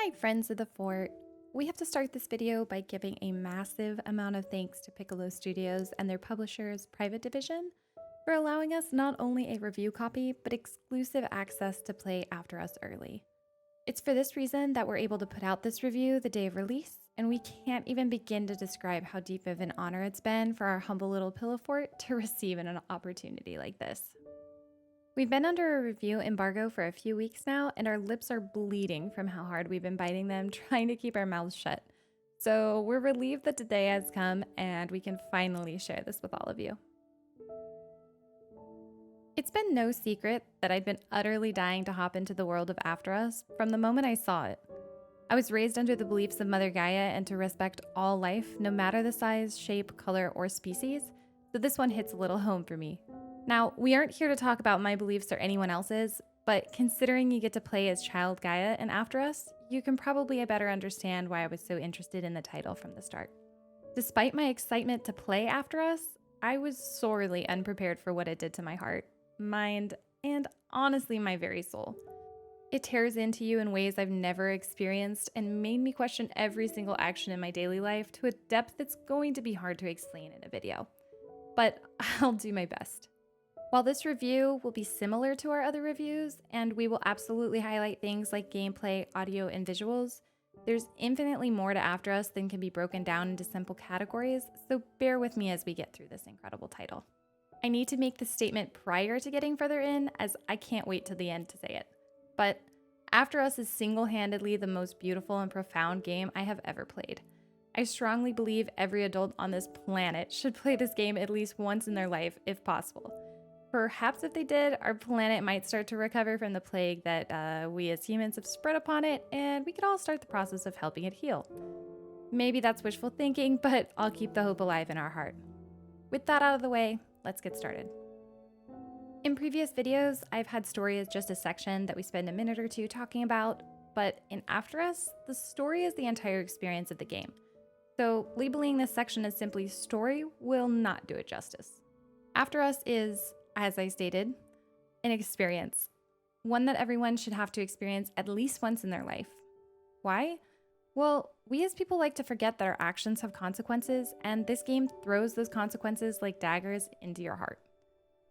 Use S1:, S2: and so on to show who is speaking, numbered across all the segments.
S1: Hi friends of the fort. We have to start this video by giving a massive amount of thanks to Piccolo Studios and their publisher's private division for allowing us not only a review copy, but exclusive access to play After Us early. It's for this reason that we're able to put out this review the day of release, and we can't even begin to describe how deep of an honor it's been for our humble little pillow fort to receive an opportunity like this. We've been under a review embargo for a few weeks now, and our lips are bleeding from how hard we've been biting them, trying to keep our mouths shut. So we're relieved that today has come, and we can finally share this with all of you. It's been no secret that I'd been utterly dying to hop into the world of After Us from the moment I saw it. I was raised under the beliefs of Mother Gaia and to respect all life, no matter the size, shape, color, or species, so this one hits a little home for me. Now, we aren't here to talk about my beliefs or anyone else's, but considering you get to play as Child Gaia in After Us, you can probably better understand why I was so interested in the title from the start. Despite my excitement to play After Us, I was sorely unprepared for what it did to my heart, mind, and honestly my very soul. It tears into you in ways I've never experienced and made me question every single action in my daily life to a depth that's going to be hard to explain in a video. But I'll do my best. While this review will be similar to our other reviews, and we will absolutely highlight things like gameplay, audio, and visuals, there's infinitely more to After Us than can be broken down into simple categories, so bear with me as we get through this incredible title. I need to make this statement prior to getting further in, as I can't wait till the end to say it. But After Us is single-handedly the most beautiful and profound game I have ever played. I strongly believe every adult on this planet should play this game at least once in their life, if possible. Perhaps if they did, our planet might start to recover from the plague that we as humans have spread upon it, and we could all start the process of helping it heal. Maybe that's wishful thinking, but I'll keep the hope alive in our heart. With that out of the way, let's get started. In previous videos, I've had story as just a section that we spend a minute or two talking about, but in After Us, the story is the entire experience of the game. So labeling this section as simply story will not do it justice. After Us is, as I stated, an experience. One that everyone should have to experience at least once in their life. Why? Well, we as people like to forget that our actions have consequences, and this game throws those consequences like daggers into your heart.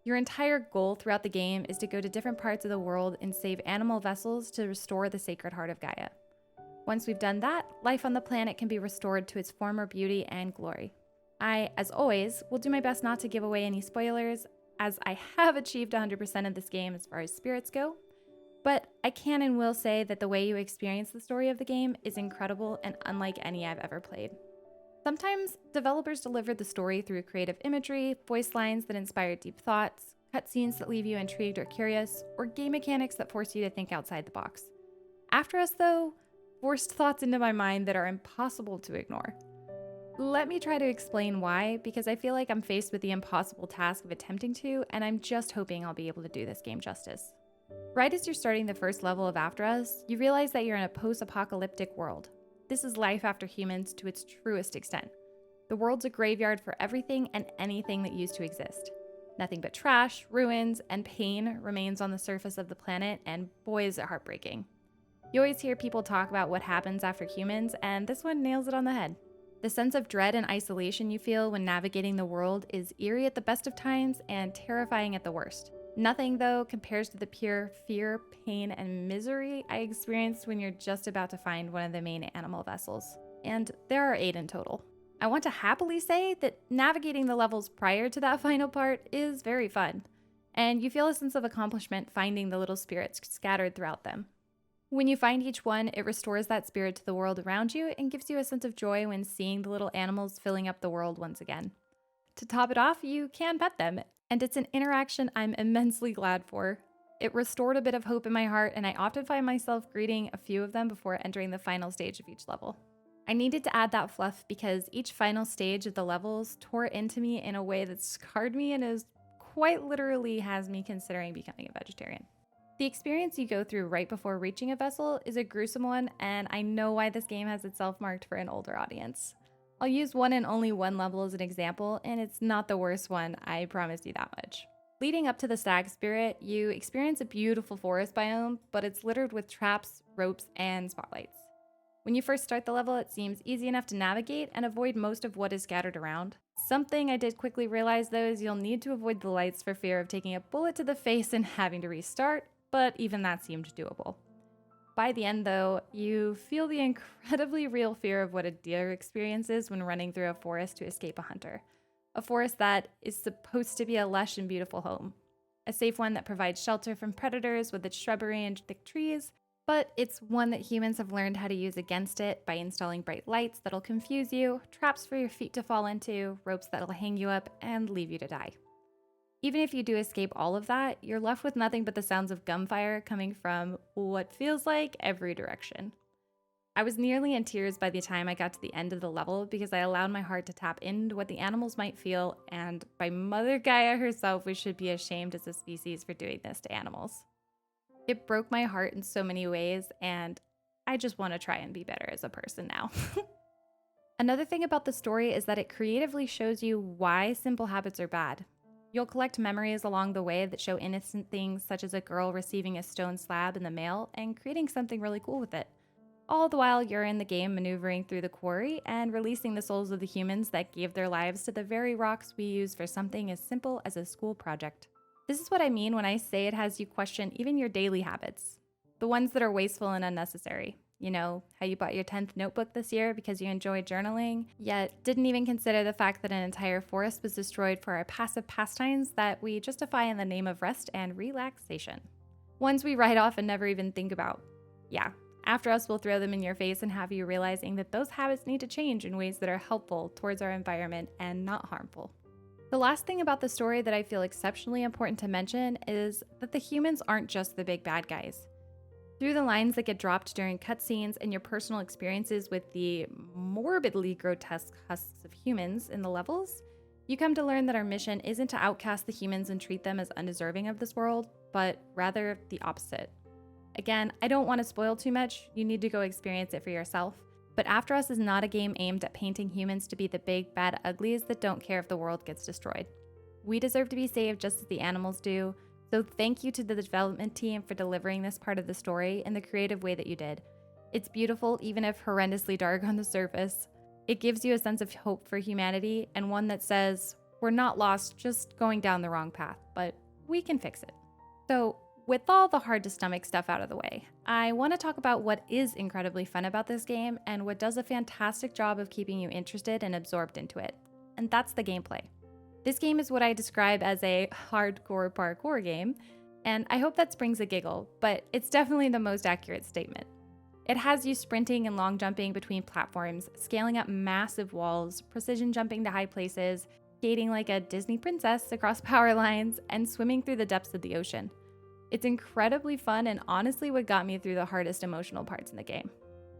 S1: Your entire goal throughout the game is to go to different parts of the world and save animal vessels to restore the Sacred Heart of Gaia. Once we've done that, life on the planet can be restored to its former beauty and glory. I, as always, will do my best not to give away any spoilers, as I have achieved 100% of this game as far as spirits go, but I can and will say that the way you experience the story of the game is incredible and unlike any I've ever played. Sometimes, developers deliver the story through creative imagery, voice lines that inspire deep thoughts, cutscenes that leave you intrigued or curious, or game mechanics that force you to think outside the box. After Us, though, forced thoughts into my mind that are impossible to ignore. Let me try to explain why, because I feel like I'm faced with the impossible task of attempting to, and I'm just hoping I'll be able to do this game justice. Right as you're starting the first level of After Us, you realize that you're in a post-apocalyptic world. This is life after humans to its truest extent. The world's a graveyard for everything and anything that used to exist. Nothing but trash, ruins, and pain remains on the surface of the planet, and boy is it heartbreaking. You always hear people talk about what happens after humans, and this one nails it on the head. The sense of dread and isolation you feel when navigating the world is eerie at the best of times and terrifying at the worst. Nothing, though, compares to the pure fear, pain, and misery I experienced when you're just about to find one of the main animal vessels. And there are 8 in total. I want to happily say that navigating the levels prior to that final part is very fun, and you feel a sense of accomplishment finding the little spirits scattered throughout them. When you find each one, it restores that spirit to the world around you and gives you a sense of joy when seeing the little animals filling up the world once again. To top it off, you can pet them, and it's an interaction I'm immensely glad for. It restored a bit of hope in my heart, and I often find myself greeting a few of them before entering the final stage of each level. I needed to add that fluff because each final stage of the levels tore into me in a way that scarred me and is quite literally has me considering becoming a vegetarian. The experience you go through right before reaching a vessel is a gruesome one, and I know why this game has itself marked for an older audience. I'll use one and only one level as an example, and it's not the worst one, I promise you that much. Leading up to the Stag Spirit, you experience a beautiful forest biome, but it's littered with traps, ropes, and spotlights. When you first start the level, it seems easy enough to navigate and avoid most of what is scattered around. Something I did quickly realize though is you'll need to avoid the lights for fear of taking a bullet to the face and having to restart, but even that seemed doable. By the end though, you feel the incredibly real fear of what a deer experiences when running through a forest to escape a hunter. A forest that is supposed to be a lush and beautiful home. A safe one that provides shelter from predators with its shrubbery and thick trees, but it's one that humans have learned how to use against it by installing bright lights that'll confuse you, traps for your feet to fall into, ropes that'll hang you up and leave you to die. Even if you do escape all of that, you're left with nothing but the sounds of gunfire coming from what feels like every direction. I was nearly in tears by the time I got to the end of the level because I allowed my heart to tap into what the animals might feel, and by Mother Gaia herself, we should be ashamed as a species for doing this to animals. It broke my heart in so many ways, and I just want to try and be better as a person now. Another thing about the story is that it creatively shows you why simple habits are bad. You'll collect memories along the way that show innocent things such as a girl receiving a stone slab in the mail and creating something really cool with it. All the while you're in the game maneuvering through the quarry and releasing the souls of the humans that gave their lives to the very rocks we use for something as simple as a school project. This is what I mean when I say it has you question even your daily habits. The ones that are wasteful and unnecessary. You know, how you bought your 10th notebook this year because you enjoyed journaling, yet didn't even consider the fact that an entire forest was destroyed for our passive pastimes that we justify in the name of rest and relaxation. Ones we write off and never even think about. Yeah, after us will throw them in your face and have you realizing that those habits need to change in ways that are helpful towards our environment and not harmful. The last thing about the story that I feel exceptionally important to mention is that the humans aren't just the big bad guys. Through the lines that get dropped during cutscenes and your personal experiences with the morbidly grotesque husks of humans in the levels, you come to learn that our mission isn't to outcast the humans and treat them as undeserving of this world, but rather the opposite. Again, I don't want to spoil too much, you need to go experience it for yourself, but After Us is not a game aimed at painting humans to be the big bad uglies that don't care if the world gets destroyed. We deserve to be saved just as the animals do, so thank you to the development team for delivering this part of the story in the creative way that you did. It's beautiful even if horrendously dark on the surface. It gives you a sense of hope for humanity and one that says, we're not lost just going down the wrong path, but we can fix it. So, with all the hard to stomach stuff out of the way, I want to talk about what is incredibly fun about this game and what does a fantastic job of keeping you interested and absorbed into it. And that's the gameplay. This game is what I describe as a hardcore parkour game, and I hope that springs a giggle, but it's definitely the most accurate statement. It has you sprinting and long jumping between platforms, scaling up massive walls, precision jumping to high places, skating like a Disney princess across power lines, and swimming through the depths of the ocean. It's incredibly fun and honestly what got me through the hardest emotional parts in the game.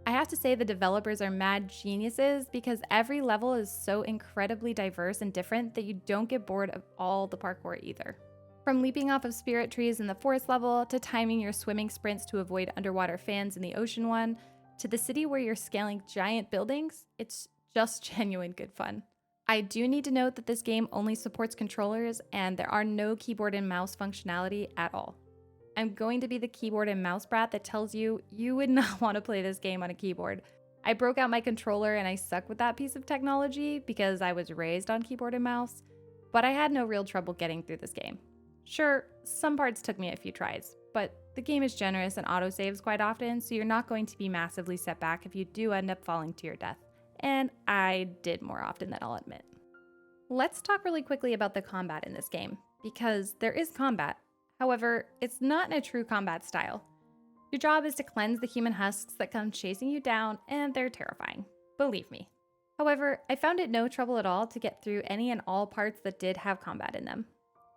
S1: I have to say the developers are mad geniuses because every level is so incredibly diverse and different that you don't get bored of all the parkour either. From leaping off of spirit trees in the forest level, to timing your swimming sprints to avoid underwater fans in the ocean one, to the city where you're scaling giant buildings, it's just genuine good fun. I do need to note that this game only supports controllers and there are no keyboard and mouse functionality at all. I'm going to be the keyboard and mouse brat that tells you you would not want to play this game on a keyboard. I broke out my controller and I suck with that piece of technology because I was raised on keyboard and mouse, but I had no real trouble getting through this game. Sure, some parts took me a few tries, but the game is generous and autosaves quite often, so you're not going to be massively set back if you do end up falling to your death. And I did more often than I'll admit. Let's talk really quickly about the combat in this game, because there is combat. However, it's not in a true combat style. Your job is to cleanse the human husks that come chasing you down, and they're terrifying. Believe me. However, I found it no trouble at all to get through any and all parts that did have combat in them.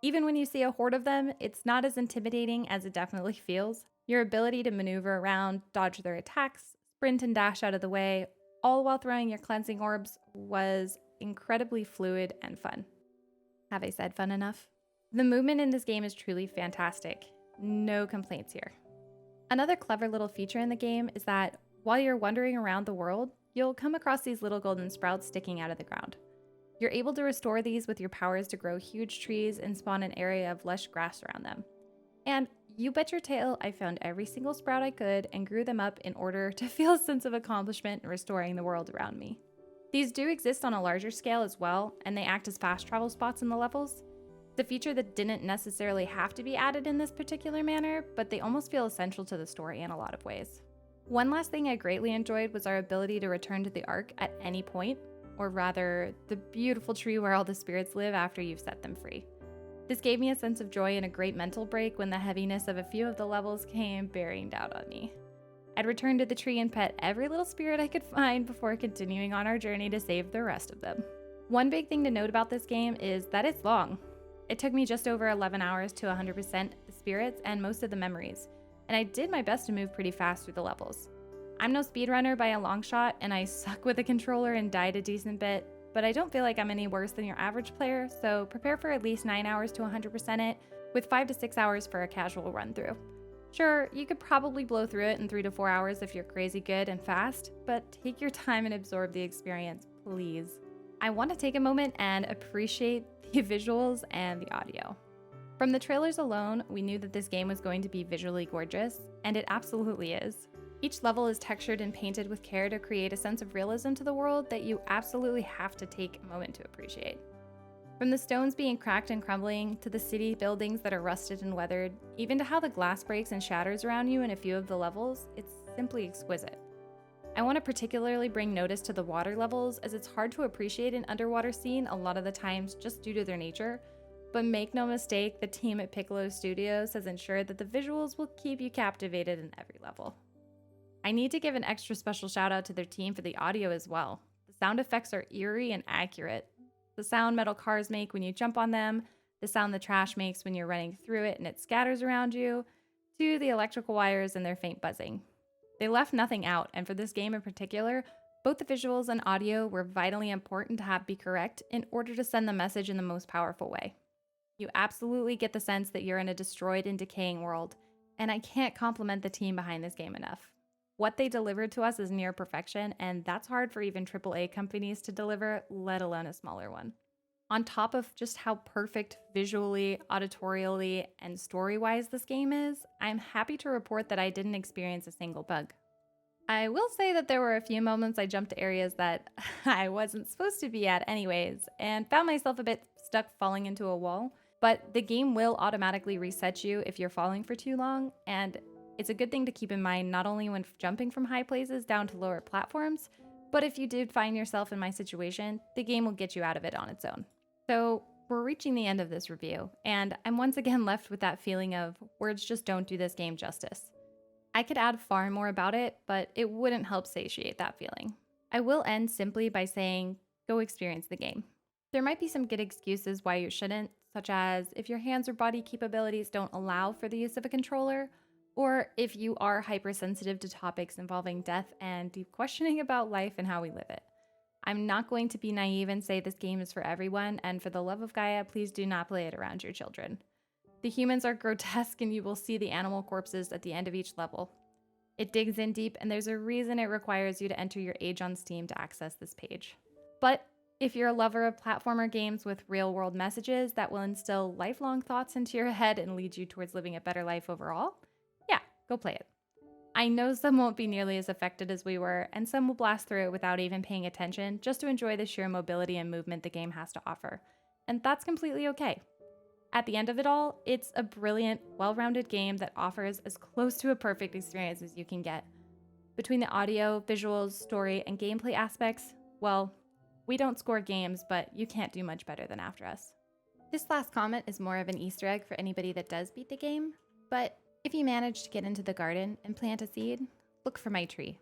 S1: Even when you see a horde of them, it's not as intimidating as it definitely feels. Your ability to maneuver around, dodge their attacks, sprint and dash out of the way, all while throwing your cleansing orbs, was incredibly fluid and fun. Have I said fun enough? The movement in this game is truly fantastic. No complaints here. Another clever little feature in the game is that while you're wandering around the world, you'll come across these little golden sprouts sticking out of the ground. You're able to restore these with your powers to grow huge trees and spawn an area of lush grass around them. And you bet your tail I found every single sprout I could and grew them up in order to feel a sense of accomplishment in restoring the world around me. These do exist on a larger scale as well, and they act as fast travel spots in the levels. It's a feature that didn't necessarily have to be added in this particular manner, but they almost feel essential to the story in a lot of ways. One last thing I greatly enjoyed was our ability to return to the Ark at any point, or rather, the beautiful tree where all the spirits live after you've set them free. This gave me a sense of joy and a great mental break when the heaviness of a few of the levels came bearing down on me. I'd return to the tree and pet every little spirit I could find before continuing on our journey to save the rest of them. One big thing to note about this game is that it's long. It took me just over 11 hours to 100% the spirits and most of the memories, and I did my best to move pretty fast through the levels. I'm no speedrunner by a long shot, and I suck with a controller and died a decent bit, but I don't feel like I'm any worse than your average player, so prepare for at least 9 hours to 100% it, with 5 to 6 hours for a casual run through. Sure, you could probably blow through it in 3 to 4 hours if you're crazy good and fast, but take your time and absorb the experience, please. I want to take a moment and appreciate the visuals and the audio. From the trailers alone, we knew that this game was going to be visually gorgeous, and it absolutely is. Each level is textured and painted with care to create a sense of realism to the world that you absolutely have to take a moment to appreciate. From the stones being cracked and crumbling, to the city buildings that are rusted and weathered, even to how the glass breaks and shatters around you in a few of the levels, it's simply exquisite. I want to particularly bring notice to the water levels, as it's hard to appreciate an underwater scene a lot of the times just due to their nature, but make no mistake, the team at Piccolo Studios has ensured that the visuals will keep you captivated in every level. I need to give an extra special shout out to their team for the audio as well. The sound effects are eerie and accurate. The sound metal cars make when you jump on them, the sound the trash makes when you're running through it and it scatters around you, to the electrical wires and their faint buzzing. They left nothing out, and for this game in particular, both the visuals and audio were vitally important to have be correct in order to send the message in the most powerful way. You absolutely get the sense that you're in a destroyed and decaying world, and I can't compliment the team behind this game enough. What they delivered to us is near perfection, and that's hard for even AAA companies to deliver, let alone a smaller one. On top of just how perfect visually, auditorially, and story-wise this game is, I'm happy to report that I didn't experience a single bug. I will say that there were a few moments I jumped to areas that I wasn't supposed to be at anyways, and found myself a bit stuck falling into a wall, but the game will automatically reset you if you're falling for too long, and it's a good thing to keep in mind not only when jumping from high places down to lower platforms, but if you did find yourself in my situation, the game will get you out of it on its own. So we're reaching the end of this review, and I'm once again left with that feeling of words just don't do this game justice. I could add far more about it, but it wouldn't help satiate that feeling. I will end simply by saying, go experience the game. There might be some good excuses why you shouldn't, such as if your hands or body capabilities don't allow for the use of a controller, or if you are hypersensitive to topics involving death and deep questioning about life and how we live it. I'm not going to be naive and say this game is for everyone, and for the love of Gaia, please do not play it around your children. The humans are grotesque, and you will see the animal corpses at the end of each level. It digs in deep, and there's a reason it requires you to enter your age on Steam to access this page. But if you're a lover of platformer games with real-world messages that will instill lifelong thoughts into your head and lead you towards living a better life overall, yeah, go play it. I know some won't be nearly as affected as we were, and some will blast through it without even paying attention just to enjoy the sheer mobility and movement the game has to offer. And that's completely okay. At the end of it all, it's a brilliant, well-rounded game that offers as close to a perfect experience as you can get. Between the audio, visuals, story, and gameplay aspects, well, we don't score games, but you can't do much better than After Us. This last comment is more of an Easter egg for anybody that does beat the game, but if you manage to get into the garden and plant a seed, look for my tree.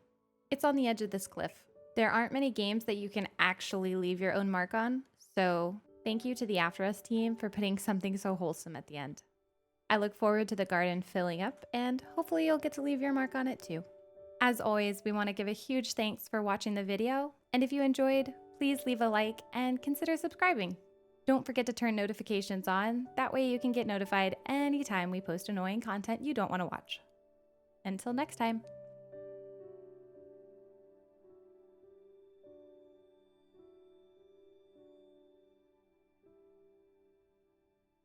S1: It's on the edge of this cliff. There aren't many games that you can actually leave your own mark on, so thank you to the After Us team for putting something so wholesome at the end. I look forward to the garden filling up, and hopefully you'll get to leave your mark on it too. As always, we want to give a huge thanks for watching the video, and if you enjoyed, please leave a like and consider subscribing. Don't forget to turn notifications on, that way you can get notified anytime we post annoying content you don't want to watch. Until next time.